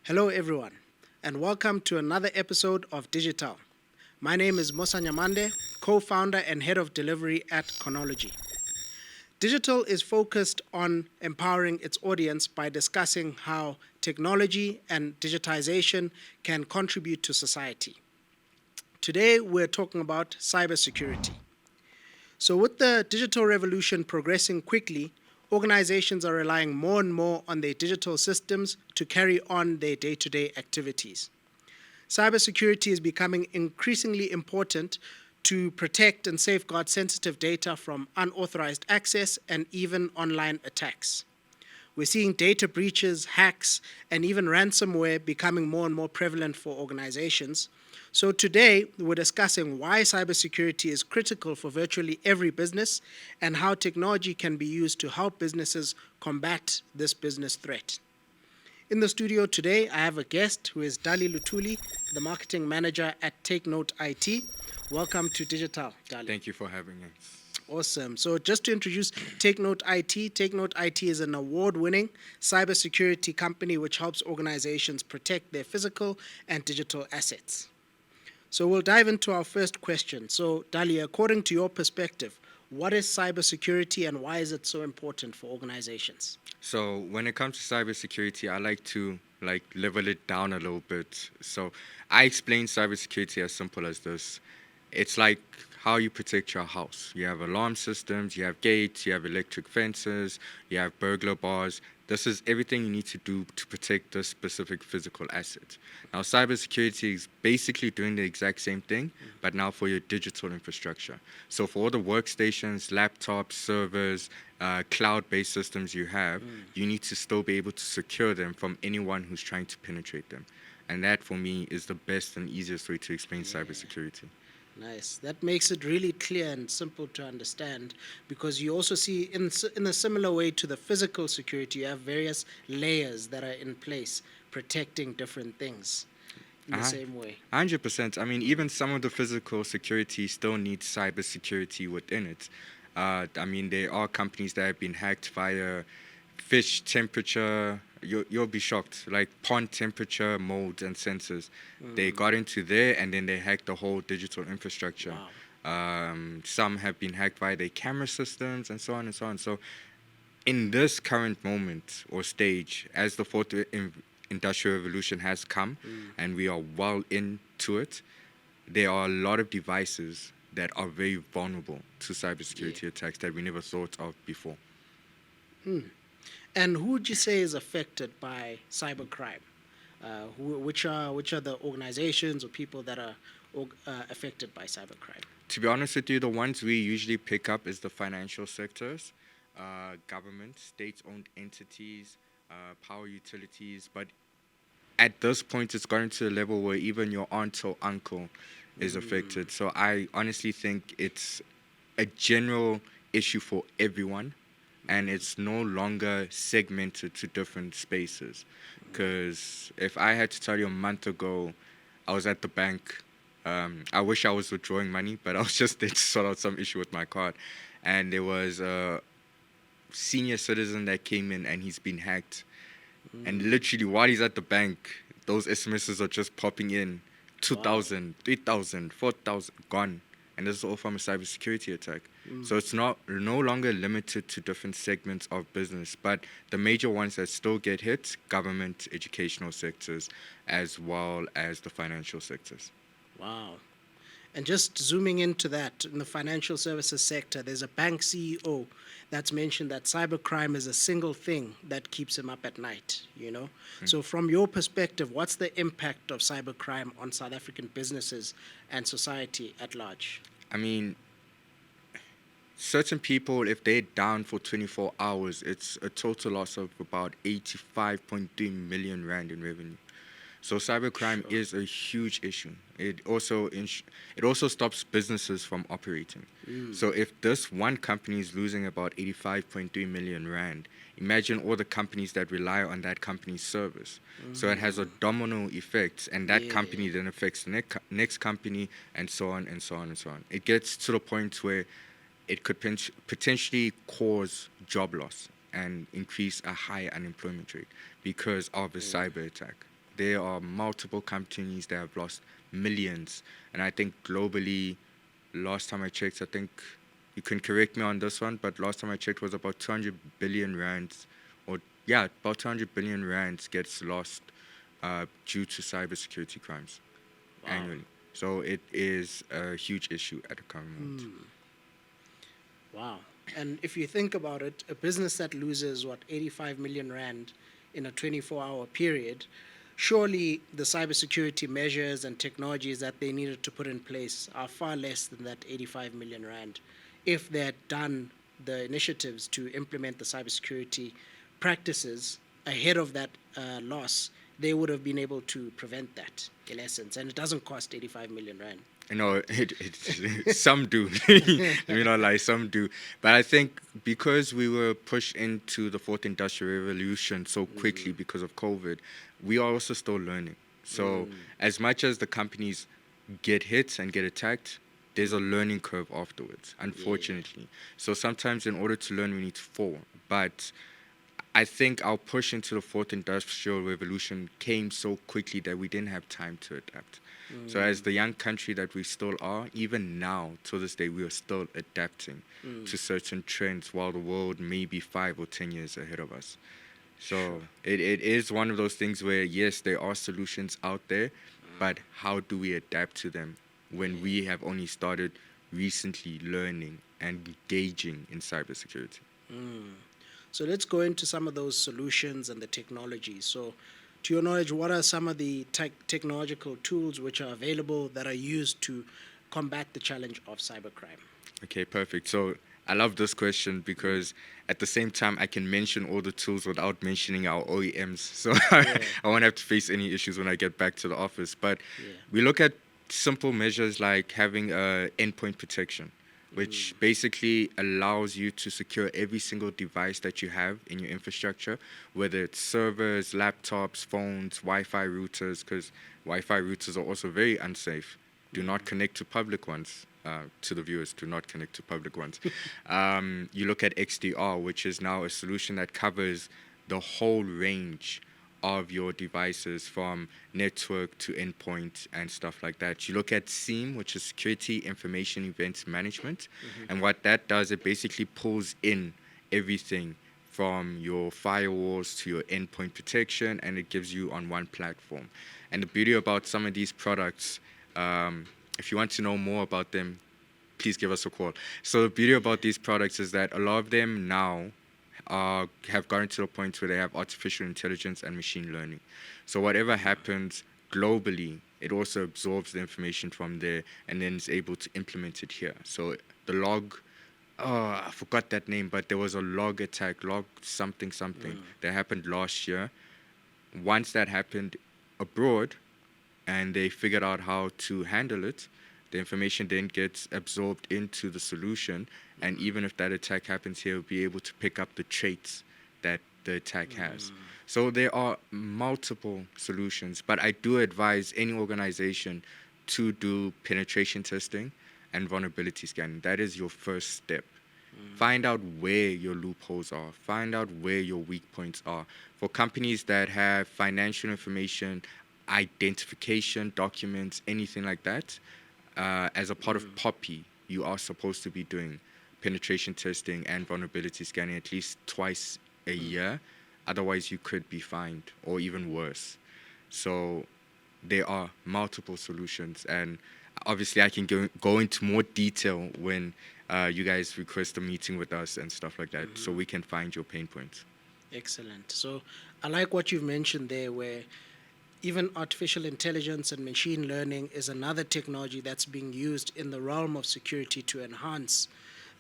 Hello, everyone, and welcome to another episode of DigiTaal. My name is Mosa Nyamande, co founder and head of delivery at Chronology. DigiTaal is focused on empowering its audience by discussing how technology and digitization can contribute to society. Today, we're talking about cybersecurity. So, with the digital revolution progressing quickly, organizations are relying more and more on their digital systems to carry on their day to day activities. Cybersecurity is becoming increasingly important to protect and safeguard sensitive data from unauthorized access and even online attacks. We're seeing data breaches, hacks, and even ransomware becoming more and more prevalent for organizations. So today, we're discussing why cybersecurity is critical for virtually every business and how technology can be used to help businesses combat this business threat. In the studio today, I have a guest who is Dali Lutuli, the marketing manager at Take Note IT. Welcome to DigiTaal, Dali. Thank you for having us. Awesome. So just to introduce Take Note IT is an award-winning cybersecurity company which helps organizations protect their physical and digital assets. So we'll dive into our first question. So Dali, according to your perspective, what is cybersecurity and why is it so important for organizations? So when it comes to cybersecurity, I like to level it down a little bit. So I explain cybersecurity as simple as this. It's like how you protect your house. You have alarm systems, you have gates, you have electric fences, you have burglar bars. This is everything you need to do to protect this specific physical asset. Now, cybersecurity is basically doing the exact same thing, but now for your digital infrastructure. So for all the workstations, laptops, servers, cloud-based systems you have, you need to still be able to secure them from anyone who's trying to penetrate them. And that, for me, is the best and easiest way to explain cybersecurity. Nice. That makes it really clear and simple to understand because you also see, in a similar way to the physical security, you have various layers that are in place protecting different things in the same way. 100%. I mean, even some of the physical security still needs cybersecurity within it. I mean, there are companies that have been hacked via fish temperature. You'll be shocked. Like pond temperature, modes, and sensors. They got into there and then they hacked the whole digital infrastructure. Wow. Some have been hacked by their camera systems and so on and so on. So in this current moment or stage, as the fourth industrial revolution has come and we are well into it, there are a lot of devices that are very vulnerable to cybersecurity attacks that we never thought of before. And who would you say is affected by cybercrime? Which are the organizations or people that are affected by cybercrime? To be honest with you, the ones we usually pick up is the financial sectors, government, state-owned entities, power utilities. But at this point, it's gotten to a level where even your aunt or uncle is affected. So I honestly think it's a general issue for everyone. And it's no longer segmented to different spaces. Because if I had to tell you a month ago, I was at the bank. I wish I was withdrawing money, but I was just there to sort out some issue with my card. And there was a senior citizen that came in and he's been hacked. And literally, while he's at the bank, those SMSs are just popping in. 2,000, 3,000, 4,000, gone. And this is all from a cybersecurity attack. So it's no longer limited to different segments of business, but the major ones that still get hit, government, educational sectors, as well as the financial sectors. Wow. And just zooming into that, in the financial services sector, there's a bank CEO that's mentioned that cybercrime is a single thing that keeps him up at night, you know? So from your perspective, what's the impact of cybercrime on South African businesses and society at large? I mean, certain people, if they're down for 24 hours, it's a total loss of about 85.3 million rand in revenue. So cybercrime is a huge issue. It also stops businesses from operating. So if this one company is losing about 85.3 million rand, imagine all the companies that rely on that company's service. So it has a domino effect, and that company then affects the next company, and so on and so on and so on. It gets to the point where it could potentially cause job loss and increase a high unemployment rate because of a cyber attack. There are multiple companies that have lost millions, and I think globally, last time I checked, I think you can correct me on this one, but last time I checked was about 200 billion rands, or yeah, about 200 billion rands gets lost due to cybersecurity crimes annually. So it is a huge issue at the current moment. Wow. And if you think about it, a business that loses, 85 million rand in a 24-hour period, surely the cybersecurity measures and technologies that they needed to put in place are far less than that 85 million rand. If they had done the initiatives to implement the cybersecurity practices ahead of that loss, they would have been able to prevent that, in essence. And it doesn't cost 85 million rand. You know, some do. Let me not lie, some do. But I think because we were pushed into the fourth industrial revolution so quickly because of COVID, we are also still learning. So as much as the companies get hit and get attacked, there's a learning curve afterwards, unfortunately. So sometimes in order to learn, we need to fall. But I think our push into the fourth industrial revolution came so quickly that we didn't have time to adapt. So as the young country that we still are, even now, to this day, we are still adapting to certain trends while the world may be 5 or 10 years ahead of us. So it is one of those things where, yes, there are solutions out there, but how do we adapt to them when we have only started recently learning and engaging in cybersecurity? So let's go into some of those solutions and the technologies. So to your knowledge, what are some of the technological tools which are available that are used to combat the challenge of cybercrime? Okay, perfect. So I love this question because at the same time, I can mention all the tools without mentioning our OEMs. So I won't have to face any issues when I get back to the office. But we look at simple measures like having endpoint protection, which basically allows you to secure every single device that you have in your infrastructure, whether it's servers, laptops, phones, Wi-Fi routers, because Wi-Fi routers are also very unsafe. Do not connect to public ones. To the viewers, do not connect to public ones. You look at XDR, which is now a solution that covers the whole range of your devices from network to endpoint and stuff like that. You look at SIEM, which is Security Information Events Management. And what that does, it basically pulls in everything from your firewalls to your endpoint protection, and it gives you on one platform. And the beauty about some of these products, if you want to know more about them, please give us a call. So the beauty about these products is that a lot of them now have gotten to the point where they have artificial intelligence and machine learning. So whatever happens globally, it also absorbs the information from there and then is able to implement it here. So the log, I forgot that name, but there was a log attack, log something that happened last year. Once that happened abroad and they figured out how to handle it, the information then gets absorbed into the solution, and even if that attack happens here, we'll be able to pick up the traits that the attack has. So there are multiple solutions, but I do advise any organization to do penetration testing and vulnerability scanning. That is your first step. Find out where your loopholes are. Find out where your weak points are. For companies that have financial information, identification documents, anything like that, as a part of POPI, you are supposed to be doing penetration testing and vulnerability scanning at least twice a year. Otherwise, you could be fined or even worse. So there are multiple solutions. And obviously, I can go into more detail when you guys request a meeting with us and stuff like that, so we can find your pain points. Excellent. So I like what you've mentioned there, where even artificial intelligence and machine learning is another technology that's being used in the realm of security to enhance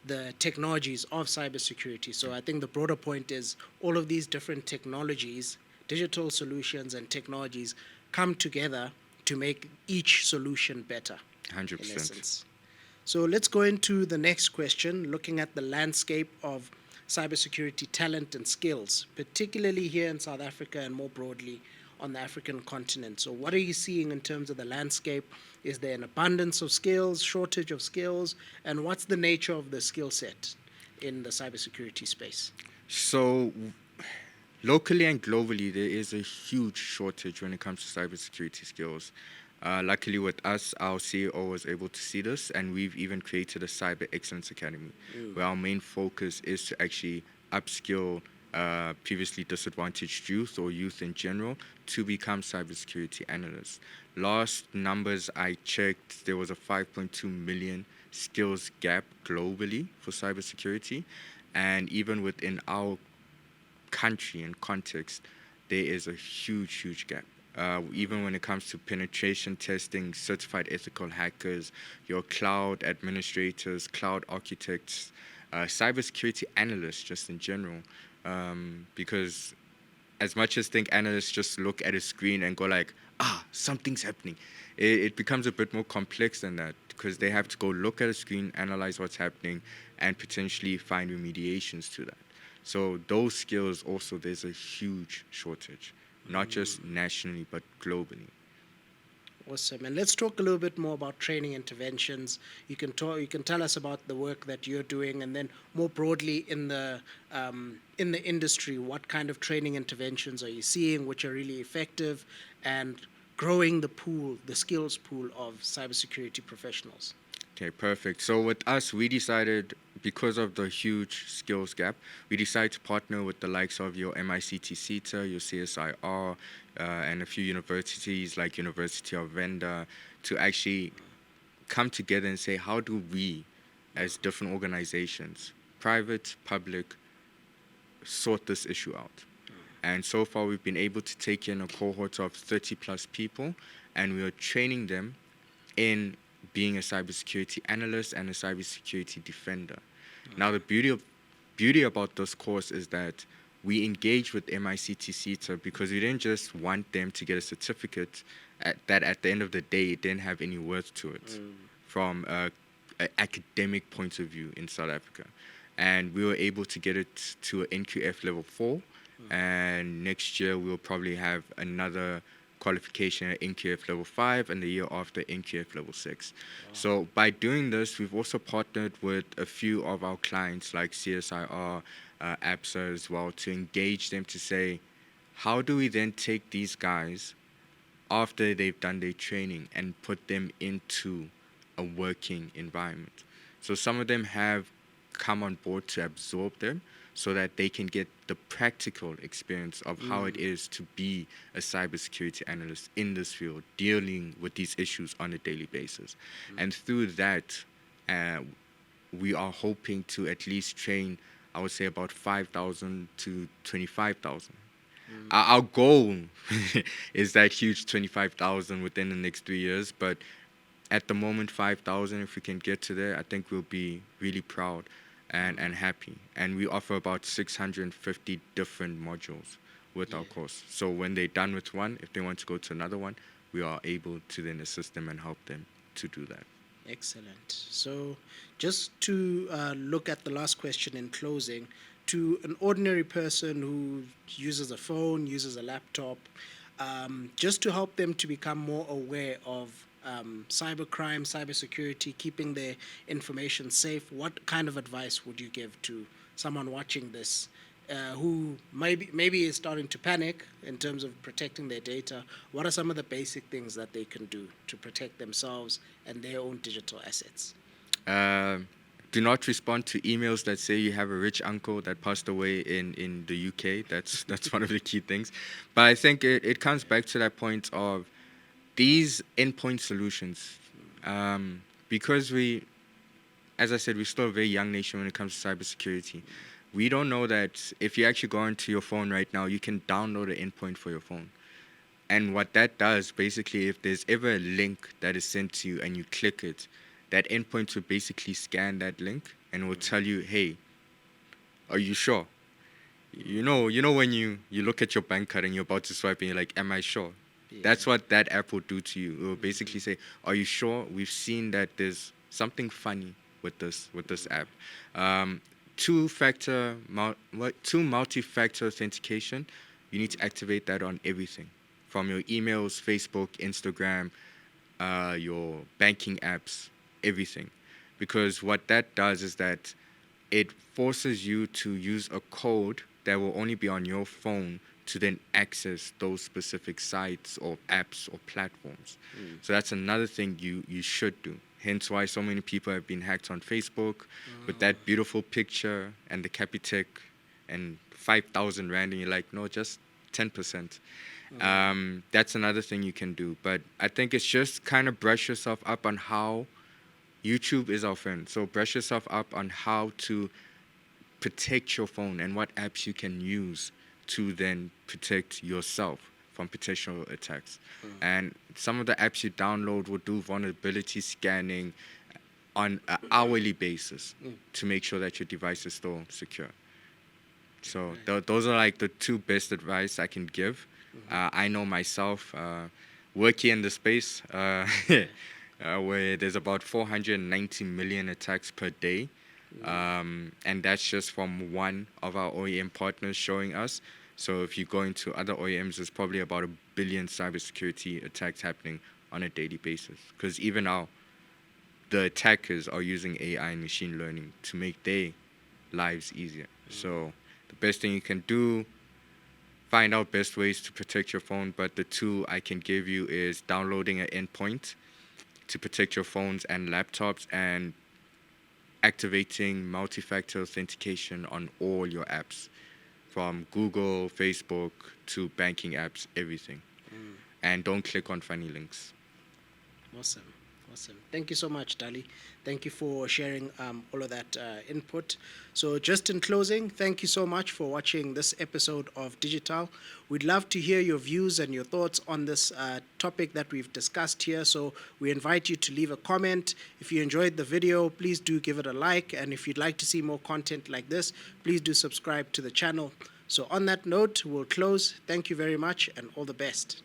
the technologies of cybersecurity. So I think the broader point is all of these different technologies, digital solutions and technologies come together to make each solution better. 100%. In essence. So let's go into the next question, looking at the landscape of cybersecurity talent and skills, particularly here in South Africa and more broadly. on the African continent. So, what are you seeing in terms of the landscape? Is there an abundance of skills, shortage of skills, and what's the nature of the skill set in the cybersecurity space? So, locally and globally, there is a huge shortage when it comes to cybersecurity skills. Luckily, with us, our CEO was able to see this, and we've even created a Cyber Excellence Academy, where our main focus is to actually upskill previously disadvantaged youth or youth in general to become cybersecurity analysts. Last numbers I checked, there was a 5.2 million skills gap globally for cybersecurity, and even within our country and context, there is a huge, huge gap. Even when it comes to penetration testing, certified ethical hackers, your cloud administrators, cloud architects, cybersecurity analysts, just in general. Because as much as think analysts just look at a screen and go like, something's happening, it becomes a bit more complex than that because they have to go look at a screen, analyze what's happening, and potentially find remediations to that. So those skills also, there's a huge shortage, not just nationally, but globally. Awesome. And let's talk a little bit more about training interventions. You can tell us about the work that you're doing, and then more broadly in the industry, what kind of training interventions are you seeing, which are really effective, and growing the pool, the skills pool of cybersecurity professionals. Okay, perfect. So with us, we decided, because of the huge skills gap, we decided to partner with the likes of your MICT CETA, your CSIR, and a few universities like University of Venda to actually come together and say, how do we, as different organizations, private, public, sort this issue out? And so far, we've been able to take in a cohort of 30 plus people, and we are training them in being a cybersecurity analyst and a cybersecurity defender. Now, the beauty about this course is that we engage with MICT CETA because we didn't just want them to get a certificate that at the end of the day it didn't have any worth to it from an academic point of view in South Africa. And we were able to get it to an NQF level 4, and next year we'll probably have another qualification at NQF level 5, and the year after NQF level 6. Wow. So by doing this, we've also partnered with a few of our clients like CSIR, APSA as well, to engage them to say, how do we then take these guys after they've done their training and put them into a working environment? So some of them have come on board to absorb them so that they can get the practical experience of how it is to be a cybersecurity analyst in this field, dealing with these issues on a daily basis. And through that, we are hoping to at least train, I would say, about 5,000 to 25,000. Our goal is that huge 25,000 within the next 3 years, but at the moment, 5,000, if we can get to there, I think we'll be really proud and happy. And we offer about 650 different modules with our course. So when they're done with one, if they want to go to another one, we are able to then assist them and help them to do that. Excellent. So just to look at the last question in closing, to an ordinary person who uses a phone, uses a laptop, just to help them to become more aware of cybercrime, cybersecurity, keeping their information safe, what kind of advice would you give to someone watching this who maybe is starting to panic in terms of protecting their data? What are some of the basic things that they can do to protect themselves and their own digital assets? Do not respond to emails that say you have a rich uncle that passed away in the UK. That's one of the key things. But I think it comes back to that point of these endpoint solutions, because as I said, we're still a very young nation when it comes to cybersecurity. We don't know that if you actually go onto your phone right now, you can download an endpoint for your phone. And what that does, basically, if there's ever a link that is sent to you and you click it, that endpoint will basically scan that link and will tell you, hey, are you sure? You know when you look at your bank card and you're about to swipe and you're like, am I sure? Yeah. That's what that app will do to you. It will basically say, are you sure? We've seen that there's something funny with this app. Two multi-factor authentication, you need to activate that on everything. from your emails, Facebook, Instagram, your banking apps, everything. Because what that does is that it forces you to use a code that will only be on your phone to then access those specific sites or apps or platforms. So that's another thing you should do. Hence why so many people have been hacked on Facebook with that beautiful picture and the Capitec and 5,000 Rand, and you're like, no, just 10%. That's another thing you can do. But I think it's just kind of brush yourself up on how YouTube is our friend. So brush yourself up on how to protect your phone and what apps you can use to then protect yourself from potential attacks. And some of the apps you download will do vulnerability scanning on an hourly basis to make sure that your device is still secure. So those are like the two best advice I can give. I know myself, working in the space where there's about 490 million attacks per day. And that's just from one of our OEM partners showing us. So if you go into other OEMs, there's probably about 1 billion cybersecurity attacks happening on a daily basis. Because even now, the attackers are using AI and machine learning to make their lives easier. So the best thing you can do, find out best ways to protect your phone. But the two I can give you is downloading an endpoint to protect your phones and laptops, and activating multi-factor authentication on all your apps, from Google, Facebook to banking apps, everything. And don't click on funny links. Awesome. Thank you so much, Dali. Thank you for sharing all of that input. So just in closing, thank you so much for watching this episode of DigiTaal. We'd love to hear your views and your thoughts on this topic that we've discussed here. So we invite you to leave a comment. If you enjoyed the video, please do give it a like. And if you'd like to see more content like this, please do subscribe to the channel. So on that note, we'll close. Thank you very much and all the best.